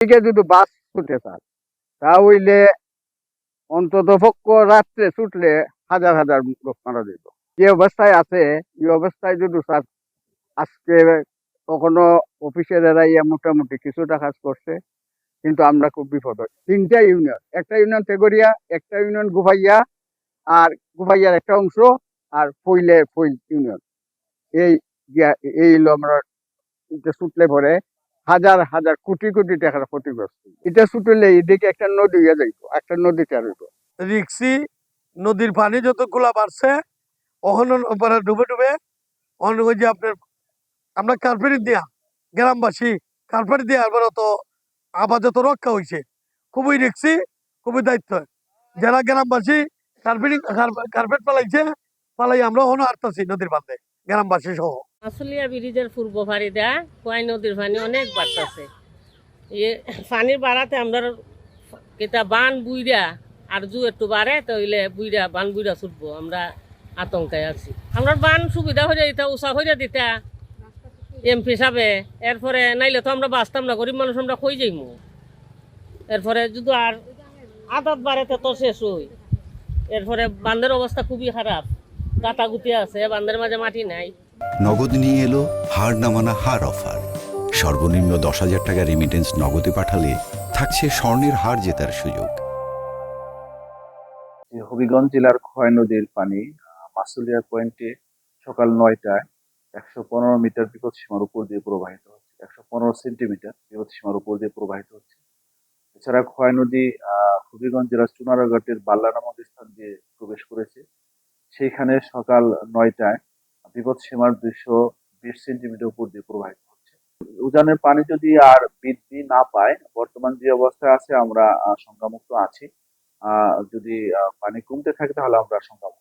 এদিকে যদি বাস ছুটে স্যার, তা হইলে অন্তত পক্ষ রাত্রে ছুটলে হাজার হাজার লোক মারা যেত। যে অবস্থায় আছে এই অবস্থায় যদি স্যার আজকে কখনো অফিসের এরাইয়া মোটামুটি কিছুটা কাজ করছে, কিন্তু আমরা খুব বিপদ। তিনটা ইউনিয়ন, একটা ইউনিয়ন তেগরিয়া, একটা ইউনিয়ন গুভাইয়া, আর গুভাইয়ার একটা অংশ, আর ফইল ইউনিয়ন। এই এই হলো আমরা এটা ছুটলে পরে হাজার হাজার কোটি কোটি টাকার ক্ষতিগ্রস্ত। এটা ছুটলে এদিকে একটা নদী হয়ে যাইতো, একটা নদী চার হইতো। রিক্সি নদীর পানি যতগুলা বাড়ছে ওখানে ডুবে ডুবে অনেক ওই যে আপনার আমরা কার্পেট দিয়া গ্রামবাসী কার্পেট দিয়া এবার তো আপাতত রক্ষা হয়েছে। খুবই রিক্সি, খুবই দায়িত্ব। যারা গ্রামবাসী কার্পেট পালাইছে, পালাই আমরা ওখানে হারতাছি নদীর বান্ধে গ্রামবাসী সহ। আশুলিয়া ব্রিজের পূর্ব পাড়ি দেয়া কয় নদীর পানি অনেক বাড়তেছে। পানির বাড়াতে আমরা কেটা বান বুইরা আর জু একটু বাড়ে তাইলে বুইরা বান বুইরা ছুটবো, আমরা আতঙ্কায় আছি। আমরা বান সুবিধা হয়ে দিতা, উষা হয়ে দিতা এমপি সাহেবে, এরপরে নাইলে তো আমরা বাঁচতাম না, গরিব মানুষ আমরা কই যাইমু। এরপরে যদি আর আদাত বাড়েতে তো শেষ হই। এরপরে বান্ধের অবস্থা খুবই খারাপ, গাতাগুতি আছে, বান্ধের মাঝে মাটি নাই। নগদ নিয়ে এলো হার নামানা হার অফার। সর্বনিম্ন 10,000 টাকা রেমিটেন্স নগদে পাঠালে থাকছে স্বর্ণের হার জেতার সুযোগ। হবিগঞ্জ জেলার খোয়াই নদীর পানি মাসুলিয়া পয়েন্টে সকাল 9টায় 115 মিটার বিপদ সীমার উপর দিয়ে প্রবাহিত হচ্ছে, 115 সেন্টিমিটার বিপদ সীমার উপর দিয়ে প্রবাহিত হচ্ছে। এছাড়া খোয়াই নদী হবিগঞ্জ জেলার চুনারাঘাটের বাল্লা নামক স্থান দিয়ে প্রবেশ করেছে। সেইখানে সকাল 9টায় বিপদ সীমার 220 সেন্টিমিটার উপর দিয়ে প্রবাহিত হচ্ছে। উজানের পানি যদি আর বৃদ্ধি না পায়, বর্তমান যে অবস্থায় আছে আমরা শঙ্কামুক্ত আছি। যদি পানি কমতে থাকে তাহলে আমরা শঙ্কামুক্ত।